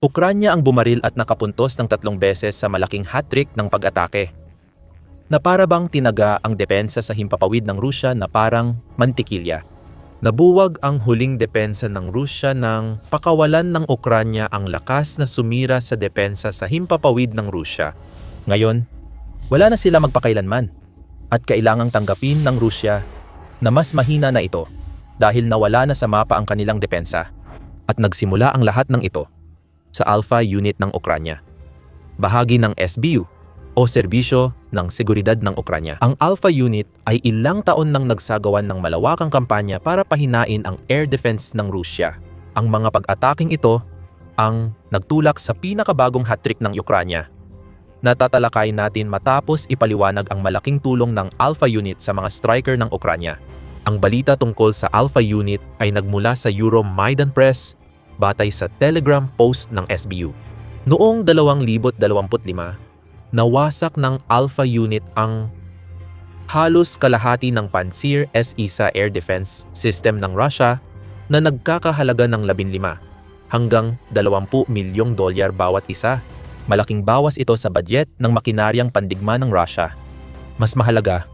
Ukranya ang bumaril at nakapuntos ng 3 beses sa malaking hat-trick ng pag-atake, na para bang tinaga ang depensa sa himpapawid ng Rusya na parang mantikilya. Nabuwag ang huling depensa ng Rusya nang pakawalan ng Ukranya ang lakas na sumira sa depensa sa himpapawid ng Rusya. Ngayon, wala na sila magpakailanman at kailangang tanggapin ng Rusya na mas mahina na ito dahil nawala na sa mapa ang kanilang depensa at nagsimula ang lahat ng ito sa Alpha Unit ng Ukranya, bahagi ng SBU o Serbisyo ng Seguridad ng Ukranya. Ang Alpha Unit ay ilang taon nang nagsagawan ng malawakang kampanya para pahinain ang air defense ng Rusya. Ang mga pag-ataking ito ang nagtulak sa pinakabagong hat-trick ng Ukranya. Natatalakay natin matapos ipaliwanag ang malaking tulong ng Alpha Unit sa mga striker ng Ukranya. Ang balita tungkol sa Alpha Unit ay nagmula sa Euromaidan Press batay sa Telegram post ng SBU. Noong 2025, nawasak ng Alpha Unit ang halos kalahati ng Pantsir S-1 air defense system ng Russia na nagkakahalaga ng 15 hanggang 20 milyong dolyar bawat isa. Malaking bawas ito sa budget ng makinaryang pandigma ng Russia. Mas mahalaga,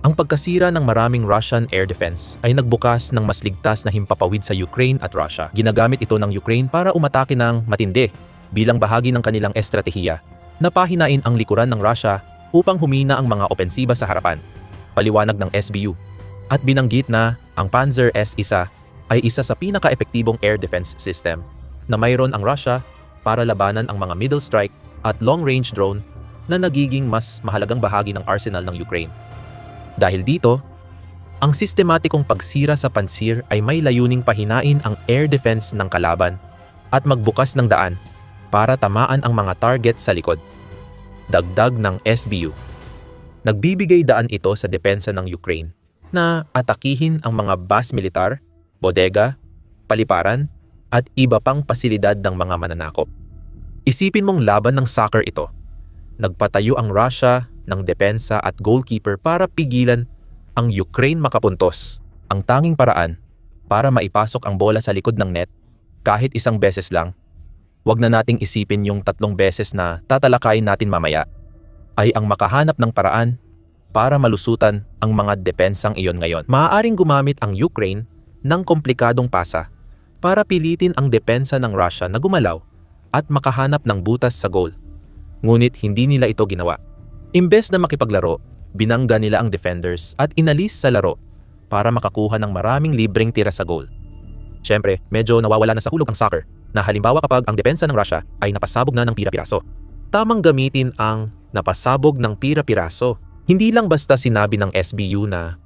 ang pagkasira ng maraming Russian air defense ay nagbukas ng mas ligtas na himpapawid sa Ukraine at Russia. Ginagamit ito ng Ukraine para umatake ng matindi bilang bahagi ng kanilang estratehiya na pahinain ang likuran ng Russia upang humina ang mga opensiba sa harapan. Paliwanag ng SBU. At binanggit na ang Panzer S-1 ay isa sa pinaka-epektibong air defense system na mayroon ang Russia para labanan ang mga middle strike at long-range drone na nagiging mas mahalagang bahagi ng arsenal ng Ukraine. Dahil dito, ang sistematikong pagsira sa Pantsir ay may layuning pahinain ang air defense ng kalaban at magbukas ng daan para tamaan ang mga target sa likod. Dagdag ng SBU. Nagbibigay daan ito sa depensa ng Ukraine na atakihin ang mga base militar, bodega, paliparan, at iba pang pasilidad ng mga mananakop. Isipin mong laban ng soccer ito. Nagpatayo ang Russia ng depensa at goalkeeper para pigilan ang Ukraine makapuntos. Ang tanging paraan para maipasok ang bola sa likod ng net kahit isang beses lang, wag na nating isipin yung 3 beses na tatalakayin natin mamaya, ay ang makahanap ng paraan para malusutan ang mga depensang iyon ngayon. Maaaring gumamit ang Ukraine ng komplikadong pasa para pilitin ang depensa ng Russia na gumalaw at makahanap ng butas sa goal. Ngunit hindi nila ito ginawa. Imbes na makipaglaro, binangga nila ang defenders at inalis sa laro para makakuha ng maraming libreng tira sa goal. Siyempre, medyo nawawala na sa hulog ang soccer na halimbawa kapag ang depensa ng Russia ay napasabog na ng pira-piraso. Tamang gamitin ang napasabog ng pira-piraso. Hindi lang basta sinabi ng SBU na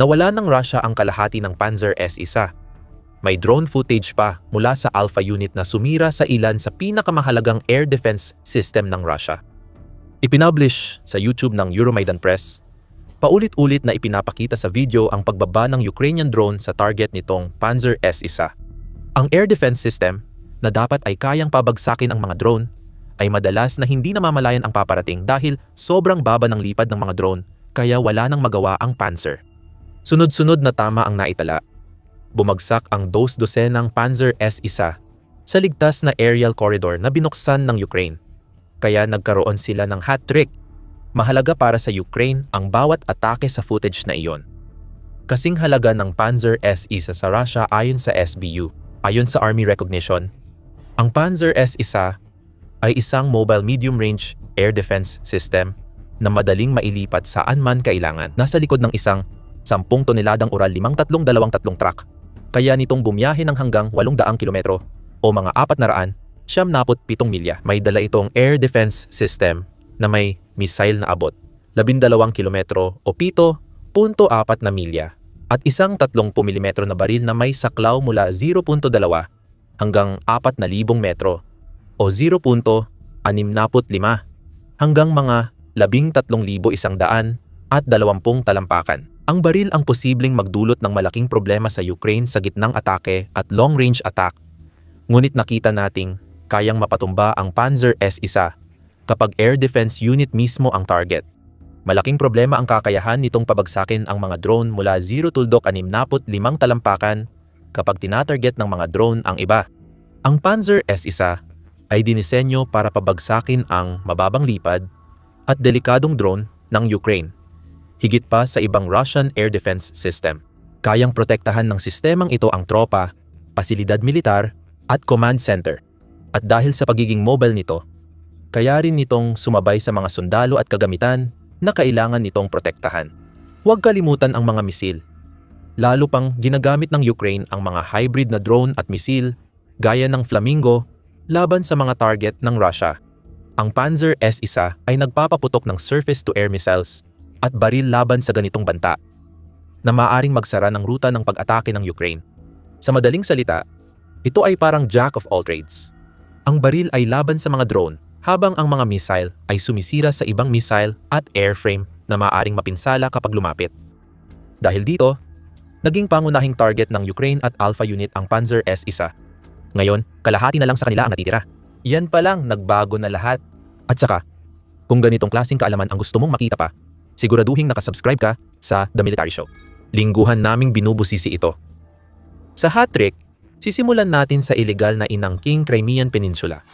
nawala ng Russia ang kalahati ng Panzer S-1. May drone footage pa mula sa Alpha Unit na sumira sa ilan sa pinakamahalagang air defense system ng Russia. Ipinublish sa YouTube ng Euromaidan Press, paulit-ulit na ipinapakita sa video ang pagbaba ng Ukrainian drone sa target nitong Panzer S-1. Ang air defense system, na dapat ay kayang pabagsakin ang mga drone, ay madalas na hindi namamalayan ang paparating dahil sobrang baba ng lipad ng mga drone kaya wala nang magawa ang Panzer. Sunod-sunod na tama ang naitala. Bumagsak ang 2 dosenang Panzer S-1 sa ligtas na aerial corridor na binuksan ng Ukraine. Kaya nagkaroon sila ng hat-trick. Mahalaga para sa Ukraine ang bawat atake sa footage na iyon. Kasing halaga ng Panzer S-1 sa Russia ayon sa SBU. Ayon sa Army Recognition, ang Panzer S-1 ay isang mobile medium-range air defense system na madaling mailipat saan man kailangan. Nasa likod ng isang 10 toneladang Ural 532 truck. Kaya nitong bumiyahe ng hanggang 800 kilometro o mga 497 milya. May dala itong air defense system na may missile na abot 12 kilometro o 7.4 na milya at isang 30 mm na baril na may saklaw mula 0.2 hanggang 4,000 metro o 0.65 hanggang mga 13,100 at 20 talampakan. Ang baril ang posibleng magdulot ng malaking problema sa Ukraine sa gitnang atake at long-range attack. Ngunit nakita nating kayang mapatumba ang Panzer S-1 kapag air defense unit mismo ang target. Malaking problema ang kakayahan nitong pabagsakin ang mga drone mula 0-65 talampakan kapag tinatarget ng mga drone ang iba. Ang Panzer S-1 ay dinisenyo para pabagsakin ang mababang lipad at delikadong drone ng Ukraine, higit pa sa ibang Russian air defense system. Kayang protektahan ng sistemang ito ang tropa, pasilidad militar at command center. At dahil sa pagiging mobile nito, kaya rin nitong sumabay sa mga sundalo at kagamitan na kailangan nitong protektahan. Huwag kalimutan ang mga misil. Lalo pang ginagamit ng Ukraine ang mga hybrid na drone at misil gaya ng Flamingo laban sa mga target ng Russia. Ang Panzer S-1 ay nagpapaputok ng surface-to-air missiles at baril laban sa ganitong banta na maaaring magsara ng ruta ng pag-atake ng Ukraine. Sa madaling salita, ito ay parang jack of all trades. Ang baril ay laban sa mga drone habang ang mga missile ay sumisira sa ibang missile at airframe na maaaring mapinsala kapag lumapit. Dahil dito, naging pangunahing target ng Ukraine at Alpha Unit ang Panzer S-1. Ngayon, kalahati na lang sa kanila ang natitira. Yan pa lang, nagbago na lahat. At saka, kung ganitong klaseng kaalaman ang gusto mong makita pa, siguraduhin nakasubscribe ka sa The Military Show. Lingguhan naming binubusisi ito. Sa hat-trick, sisimulan natin sa ilegal na inangking Crimean Peninsula,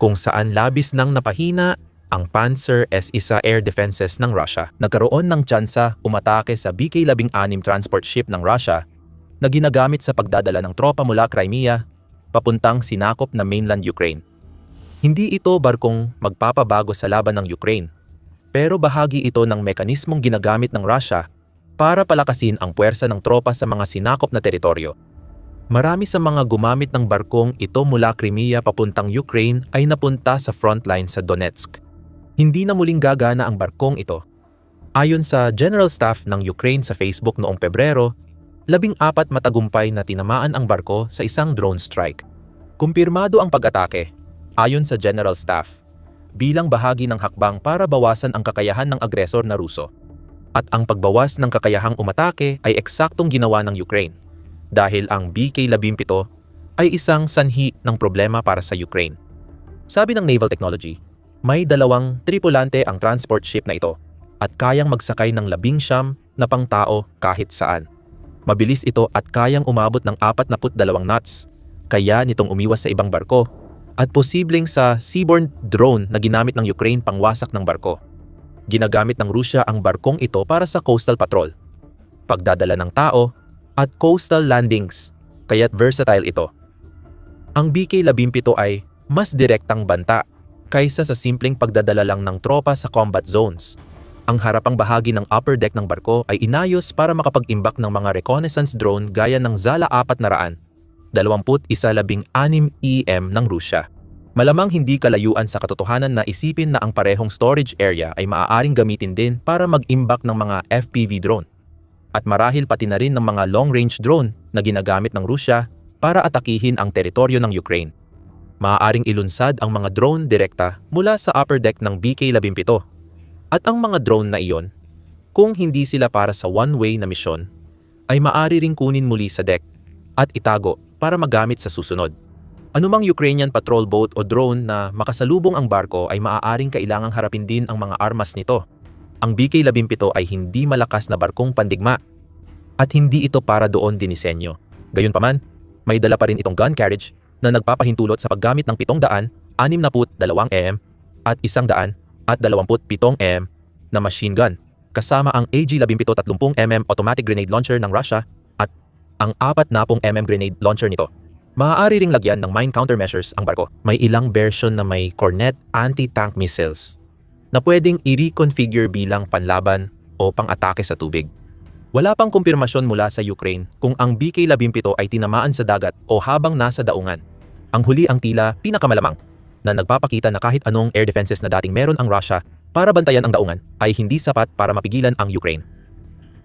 kung saan labis nang napahina ang Panzer S-1 air defenses ng Russia. Nagkaroon ng tsansa umatake sa BK-16 transport ship ng Russia na ginagamit sa pagdadala ng tropa mula Crimea papuntang sinakop na mainland Ukraine. Hindi ito barkong magpapabago sa laban ng Ukraine, pero bahagi ito ng mekanismong ginagamit ng Russia para palakasin ang puwersa ng tropa sa mga sinakop na teritoryo. Marami sa mga gumamit ng barkong ito mula Crimea papuntang Ukraine ay napunta sa frontline sa Donetsk. Hindi na muling gagana ang barkong ito. Ayon sa General Staff ng Ukraine sa Facebook noong Pebrero, 14 matagumpay na tinamaan ang barko sa isang drone strike. Kumpirmado ang pag-atake, ayon sa General Staff, bilang bahagi ng hakbang para bawasan ang kakayahan ng agresor na Ruso. At ang pagbawas ng kakayahang umatake ay eksaktong ginawa ng Ukraine, dahil ang BK-17 ay isang sanhi ng problema para sa Ukraine. Sabi ng Naval Technology, may 2 tripulante ang transport ship na ito at kayang magsakay ng 19 na pangtao kahit saan. Mabilis ito at kayang umabot ng 42 knots, kaya nitong umiwas sa ibang barko at posibleng sa seaborne drone na ginamit ng Ukraine pangwasak ng barko. Ginagamit ng Russia ang barkong ito para sa coastal patrol, pagdadala ng tao, at coastal landings, kaya't versatile ito. Ang BK-17 ay mas direktang banta kaysa sa simpleng pagdadala lang ng tropa sa combat zones. Ang harapang bahagi ng upper deck ng barko ay inayos para makapag-imbak ng mga reconnaissance drone gaya ng Zala-400, 21-16 EM ng Russia. Malamang hindi kalayuan sa katotohanan na isipin na ang parehong storage area ay maaaring gamitin din para mag-imbak ng mga FPV drone. At marahil pati na rin ng mga long-range drone na ginagamit ng Russia para atakihin ang teritoryo ng Ukraine. Maaaring ilunsad ang mga drone direkta mula sa upper deck ng BK-17. At ang mga drone na iyon, kung hindi sila para sa one-way na misyon, ay maaari ring kunin muli sa deck at itago para magamit sa susunod. Anumang Ukrainian patrol boat o drone na makasalubong ang barko ay maaaring kailangang harapin din ang mga armas nito. Ang BK-17 ay hindi malakas na barkong pandigma at hindi ito para doon dinisenyo. Gayunpaman, may dala pa rin itong gun carriage na nagpapahintulot sa paggamit ng 762 mm at 127 mm na machine gun, kasama ang AG-17 30mm automatic grenade launcher ng Russia at ang 40 mm grenade launcher nito. Maaari ring lagyan ng mine countermeasures ang barko. May ilang version na may Kornet anti-tank missiles na pwedeng i-reconfigure bilang panlaban o pang-atake sa tubig. Wala pang kumpirmasyon mula sa Ukraine kung ang BK-17 ay tinamaan sa dagat o habang nasa daungan. Ang huli ang tila pinakamalamang na nagpapakita na kahit anong air defenses na dating meron ang Russia para bantayan ang daungan ay hindi sapat para mapigilan ang Ukraine.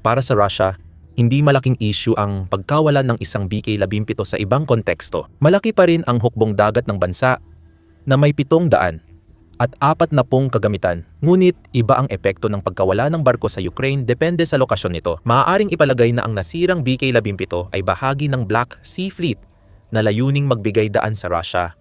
Para sa Russia, hindi malaking issue ang pagkawalan ng isang BK-17 sa ibang konteksto. Malaki pa rin ang hukbong dagat ng bansa na may 700 at 40 kagamitan. Ngunit iba ang epekto ng pagkawala ng barko sa Ukraine depende sa lokasyon nito. Maaaring ipalagay na ang nasirang BK-17 ay bahagi ng Black Sea Fleet na layuning magbigay daan sa Russia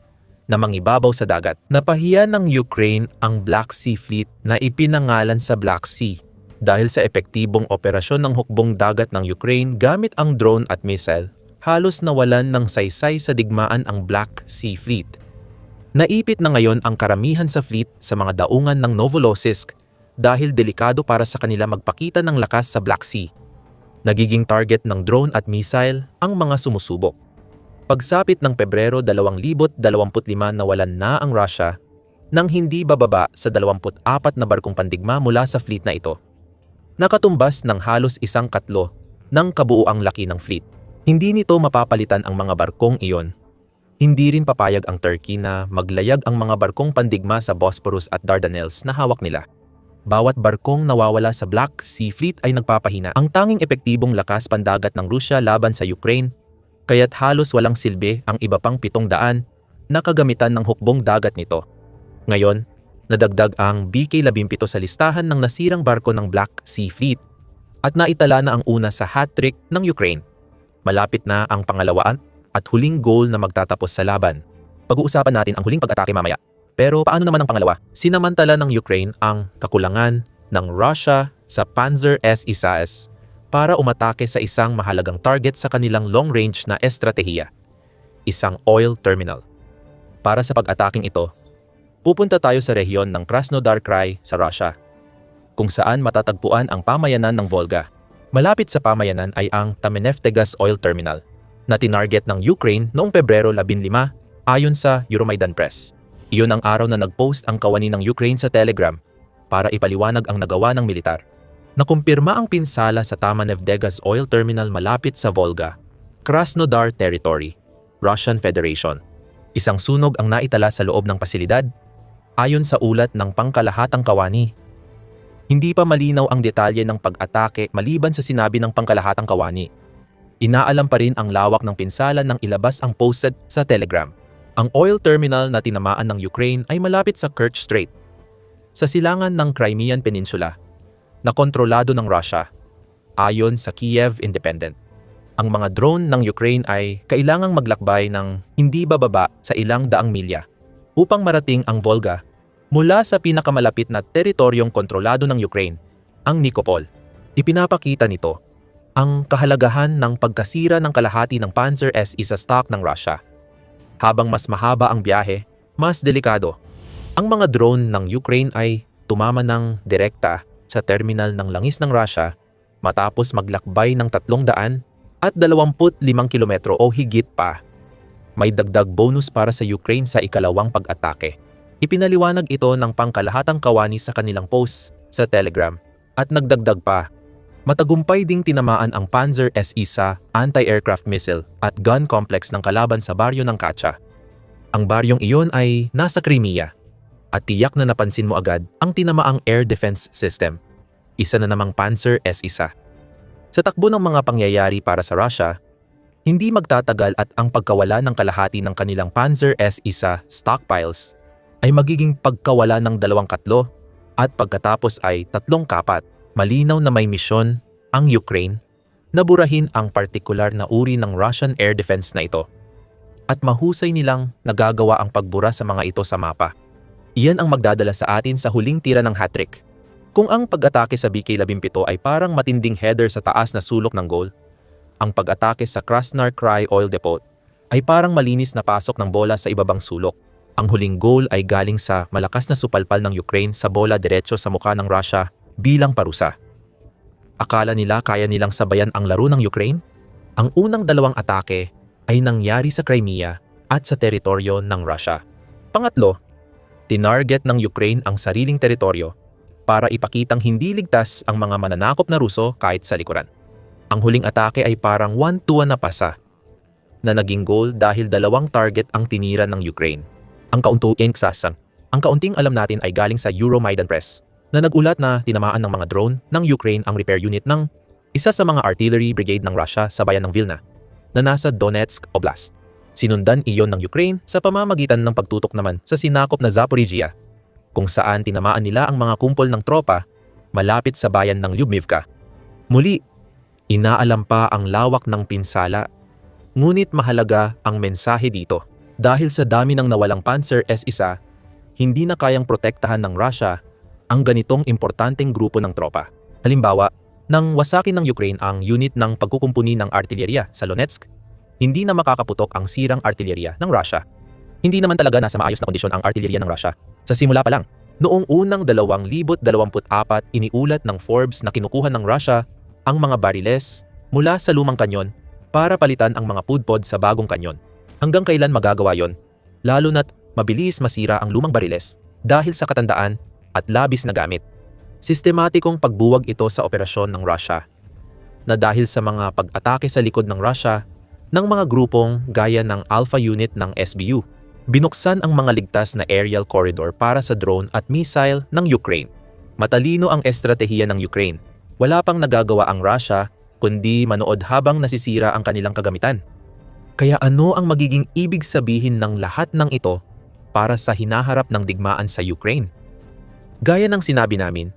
na mangibabaw sa dagat. Napahiya ng Ukraine ang Black Sea Fleet na ipinangalan sa Black Sea dahil sa epektibong operasyon ng hukbong dagat ng Ukraine gamit ang drone at missile. Halos nawalan ng saysay sa digmaan ang Black Sea Fleet. Naipit na ngayon ang karamihan sa fleet sa mga daungan ng Novorossiysk dahil delikado para sa kanila magpakita ng lakas sa Black Sea. Nagiging target ng drone at missile ang mga sumusubok. Pagsapit ng Pebrero 2025 nawalan na ang Russia nang hindi bababa sa 24 na barkong pandigma mula sa fleet na ito. Nakatumbas ng halos 1/4 ng kabuuang laki ng fleet. Hindi nito mapapalitan ang mga barkong iyon. Hindi rin papayag ang Turkey na maglayag ang mga barkong pandigma sa Bosphorus at Dardanelles na hawak nila. Bawat barkong nawawala sa Black Sea Fleet ay nagpapahina. Ang tanging epektibong lakas pandagat ng Rusya laban sa Ukraine, kaya't halos walang silbi ang iba pang 700 na kagamitan ng hukbong dagat nito. Ngayon, nadagdag ang BK-17 sa listahan ng nasirang barko ng Black Sea Fleet at naitala na ang una sa hat-trick ng Ukraine. Malapit na ang pangalawaan at huling goal na magtatapos sa laban. Pag-uusapan natin ang huling pag-atake mamaya. Pero paano naman ang pangalawa? Sinamantala ng Ukraine ang kakulangan ng Russia sa Panzer S-100 para umatake sa isang mahalagang target sa kanilang long-range na estratehiya, isang oil terminal. Para sa pag-ataking ito, pupunta tayo sa rehiyon ng Krasnodar Krai sa Russia, kung saan matatagpuan ang pamayanan ng Volga. Malapit sa pamayanan ay ang Tamenevtegas Oil Terminal na tinarget ng Ukraine noong Pebrero 15 ayon sa Euromaidan Press. Iyon ang araw na nag-post ang kawani ng Ukraine sa Telegram para ipaliwanag ang nagawa ng militar. Nakumpirma ang pinsala sa Tamenevtegas Oil Terminal malapit sa Volga, Krasnodar Territory, Russian Federation. Isang sunog ang naitala sa loob ng pasilidad ayon sa ulat ng pangkalahatang kawani. Hindi pa malinaw ang detalye ng pag-atake maliban sa sinabi ng pangkalahatang kawani. Inaalam pa rin ang lawak ng pinsala nang ilabas ang posted sa Telegram. Ang oil terminal na tinamaan ng Ukraine ay malapit sa Kerch Strait, sa silangan ng Crimean Peninsula, na kontrolado ng Russia, ayon sa Kiev Independent. Ang mga drone ng Ukraine ay kailangang maglakbay ng hindi bababa sa ilang daang milya upang marating ang Volga mula sa pinakamalapit na teritoryong kontrolado ng Ukraine, ang Nikopol. Ipinapakita nito ang kahalagahan ng pagkasira ng kalahati ng Panzer S sa stock ng Russia. Habang mas mahaba ang biyahe, mas delikado. Ang mga drone ng Ukraine ay tumama ng direkta sa terminal ng langis ng Russia matapos maglakbay ng 325 kilometro o higit pa. May dagdag bonus para sa Ukraine sa ikalawang pag-atake. Ipinaliwanag ito ng pangkalahatang kawani sa kanilang post sa Telegram at nagdagdag pa. Matagumpay ding tinamaan ang Panzer S-100 anti-aircraft missile at gun complex ng kalaban sa baryo ng Katya. Ang baryong iyon ay nasa Crimea at tiyak na napansin mo agad ang tinamaang air defense system, isa na namang Panzer S-100. Sa takbo ng mga pangyayari para sa Russia, hindi magtatagal at ang pagkawala ng kalahati ng kanilang Panzer S-100 stockpiles ay magiging pagkawala ng 2 katlo at pagkatapos ay 3 kapat. Malinaw na may misyon ang Ukraine na burahin ang partikular na uri ng Russian air defense na ito. At mahusay nilang nagagawa ang pagbura sa mga ito sa mapa. Iyan ang magdadala sa atin sa huling tira ng hat-trick. Kung ang pag-atake sa BK-17 ay parang matinding header sa taas na sulok ng goal, ang pag-atake sa Krasnodar Krai Oil Depot ay parang malinis na pasok ng bola sa ibabang sulok. Ang huling goal ay galing sa malakas na supalpal ng Ukraine sa bola diretso sa mukha ng Russia bilang parusa. Akala nila kaya nilang sabayan ang laro ng Ukraine? Ang unang 2 atake ay nangyari sa Crimea at sa teritoryo ng Russia. Pangatlo, tinarget ng Ukraine ang sariling teritoryo para ipakitang hindi ligtas ang mga mananakop na Ruso kahit sa likuran. Ang huling atake ay parang 1-2 na pasa na naging goal dahil 2 target ang tinira ng Ukraine. Ang kaunting alam natin ay galing sa Euromaidan Press na nagulat na tinamaan ng mga drone ng Ukraine ang repair unit ng isa sa mga artillery brigade ng Russia sa bayan ng Vilna na nasa Donetsk Oblast. Sinundan iyon ng Ukraine sa pamamagitan ng pagtutok naman sa sinakop na Zaporizhia, kung saan tinamaan nila ang mga kumpol ng tropa malapit sa bayan ng Lyubimivka. Muli, inaalam pa ang lawak ng pinsala, ngunit mahalaga ang mensahe dito. Dahil sa dami ng nawalang Panzer S-100, hindi na kayang protektahan ng Russia ang ganitong importanteng grupo ng tropa. Halimbawa, nang wasakin ng Ukraine ang unit ng pagkukumpuni ng artilerya sa Donetsk, hindi na makakaputok ang sirang artilerya ng Russia. Hindi naman talaga nasa maayos na kondisyon ang artilleriya ng Russia. Sa simula pa lang, noong unang 2024, iniulat ng Forbes na kinukuha ng Russia ang mga bariles mula sa lumang kanyon para palitan ang mga pudpod sa bagong kanyon. Hanggang kailan magagawa yon? Lalo na't mabilis masira ang lumang bariles dahil sa katandaan at labis na gamit. Sistematikong pagbuwag ito sa operasyon ng Russia na dahil sa mga pag-atake sa likod ng Russia ng mga grupong gaya ng Alpha Unit ng SBU. Binuksan ang mga ligtas na aerial corridor para sa drone at missile ng Ukraine. Matalino ang estratehiya ng Ukraine. Wala pang nagagawa ang Russia kundi manood habang nasisira ang kanilang kagamitan. Kaya ano ang magiging ibig sabihin ng lahat ng ito para sa hinaharap ng digmaan sa Ukraine? Gaya ng sinabi namin,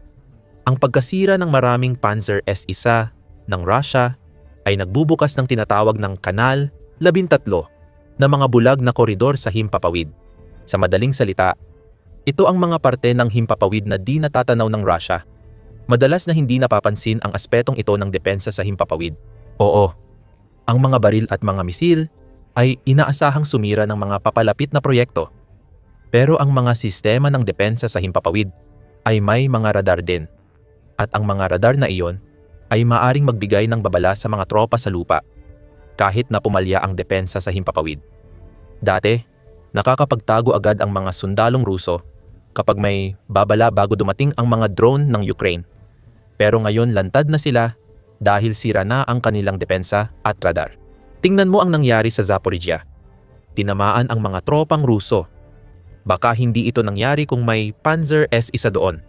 ang pagkasira ng maraming Panzer S-1 ng Russia ay nagbubukas ng tinatawag ng Kanal 13 na mga bulag na koridor sa himpapawid. Sa madaling salita, ito ang mga parte ng himpapawid na di natatanaw ng Russia. Madalas na hindi napapansin ang aspetong ito ng depensa sa himpapawid. Oo, ang mga baril at mga misil ay inaasahang sumira ng mga papalapit na proyekto. Pero ang mga sistema ng depensa sa himpapawid ay may mga radar din. At ang mga radar na iyon ay maaring magbigay ng babala sa mga tropa sa lupa kahit na pumalya ang depensa sa himpapawid. Dati, nakakapagtago agad ang mga sundalong Ruso kapag may babala bago dumating ang mga drone ng Ukraine. Pero ngayon lantad na sila dahil sira na ang kanilang depensa at radar. Tingnan mo ang nangyari sa Zaporizhia. Tinamaan ang mga tropang Ruso. Baka hindi ito nangyari kung may Panzer S-1 doon.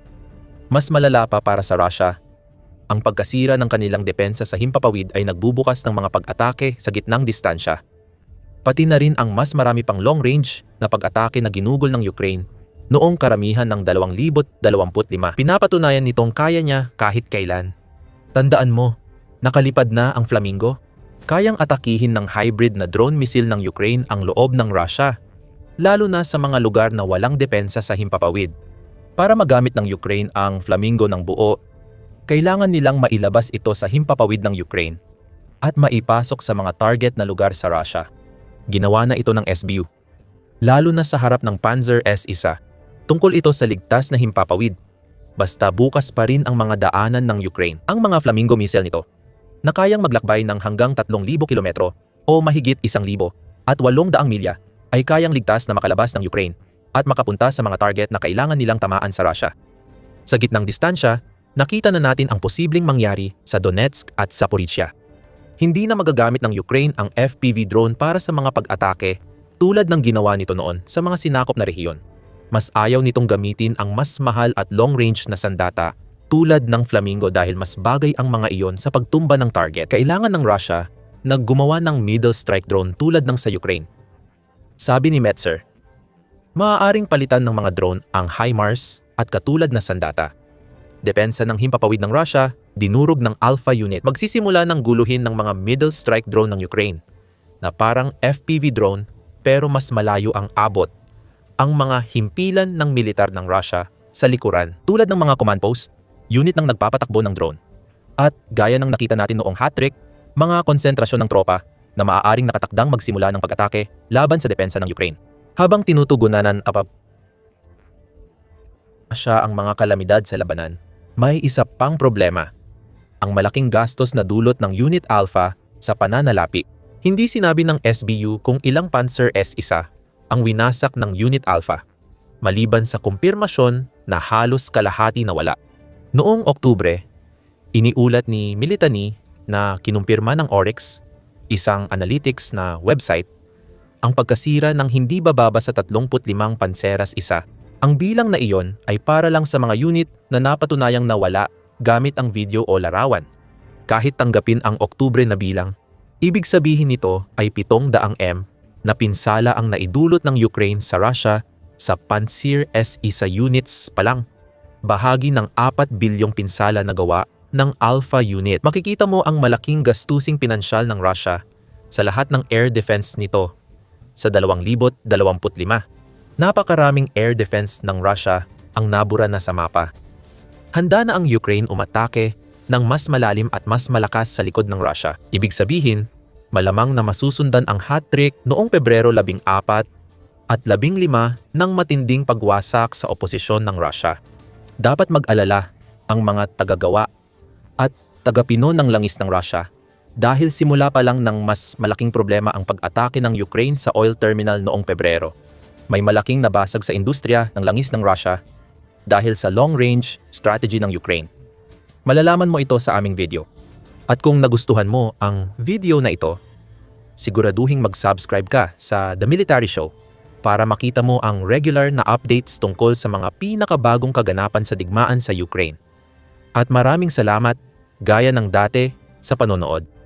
Mas malala pa para sa Russia. Ang pagkasira ng kanilang depensa sa himpapawid ay nagbubukas ng mga pag-atake sa gitnang distansya. Pati na rin ang mas marami pang long-range na pag-atake na ginugol ng Ukraine noong karamihan ng 2025. Pinapatunayan nitong kaya niya kahit kailan. Tandaan mo, nakalipad na ang Flamingo. Kayang atakihin ng hybrid na drone missile ng Ukraine ang loob ng Russia, lalo na sa mga lugar na walang depensa sa himpapawid. Para magamit ng Ukraine ang Flamingo ng buo, kailangan nilang mailabas ito sa himpapawid ng Ukraine at maipasok sa mga target na lugar sa Russia. Ginawa na ito ng SBU, lalo na sa harap ng Panzer S-1. Tungkol ito sa ligtas na himpapawid, basta bukas pa rin ang mga daanan ng Ukraine. Ang mga Flamingo missile nito, na kayang maglakbay ng hanggang 3,000 kilometro o mahigit 1,000 at 800 milya, ay kayang ligtas na makalabas ng Ukraine at makapunta sa mga target na kailangan nilang tamaan sa Russia. Sa gitnang distansya, nakita na natin ang posibleng mangyari sa Donetsk at Zaporizhia. Hindi na magagamit ng Ukraine ang FPV drone para sa mga pag-atake tulad ng ginawa nito noon sa mga sinakop na rehiyon. Mas ayaw nitong gamitin ang mas mahal at long-range na sandata tulad ng Flamingo dahil mas bagay ang mga iyon sa pagtumba ng target. Kailangan ng Russia na gumawa ng middle strike drone tulad ng sa Ukraine. Sabi ni Metzer, maaaring palitan ng mga drone ang HIMARS at katulad na sandata. Depensa ng himpapawid ng Russia, dinurog ng Alpha Unit. Magsisimula ng guluhin ng mga middle strike drone ng Ukraine na parang FPV drone pero mas malayo ang abot. Ang mga himpilan ng militar ng Russia sa likuran tulad ng mga command post, unit ng nagpapatakbo ng drone. At gaya ng nakita natin noong hat-trick, mga konsentrasyon ng tropa na maaaring nakatakdang magsimula ng pag-atake laban sa depensa ng Ukraine. Habang tinutugunan ng siya ang mga kalamidad sa labanan, may isa pang problema. Ang malaking gastos na dulot ng Unit Alpha sa pananalapi. Hindi sinabi ng SBU kung ilang Panzer S-1 ang winasak ng Unit Alpha, maliban sa kumpirmasyon na halos kalahati na wala. Noong Oktubre, iniulat ni Militany na kinumpirma ng Oryx, isang analytics na website, ang pagkasira ng hindi bababa sa 35 Panseras isa. Ang bilang na iyon ay para lang sa mga unit na napatunayang nawala gamit ang video o larawan. Kahit tanggapin ang Oktubre na bilang, ibig sabihin nito ay 700 M na pinsala ang naidulot ng Ukraine sa Russia sa Pantsir S-1 units pa lang. Bahagi ng 4 bilyong pinsala na gawa ng Alpha Unit. Makikita mo ang malaking gastusing pinansyal ng Russia sa lahat ng air defense nito sa 2025. Napakaraming air defense ng Russia ang nabura na sa mapa. Handa na ang Ukraine umatake ng mas malalim at mas malakas sa likod ng Russia. Ibig sabihin, malamang na masusundan ang hat-trick noong Pebrero 14 at 15 ng matinding pagwasak sa oposisyon ng Russia. Dapat mag-alala ang mga tagagawa at tagapino ng langis ng Russia dahil simula pa lang ng mas malaking problema ang pag-atake ng Ukraine sa oil terminal noong Pebrero. May malaking nabasag sa industriya ng langis ng Russia dahil sa long-range strategy ng Ukraine. Malalaman mo ito sa aming video. At kung nagustuhan mo ang video na ito, siguraduhing mag-subscribe ka sa The Military Show para makita mo ang regular na updates tungkol sa mga pinakabagong kaganapan sa digmaan sa Ukraine. At maraming salamat, gaya ng dati, sa panonood.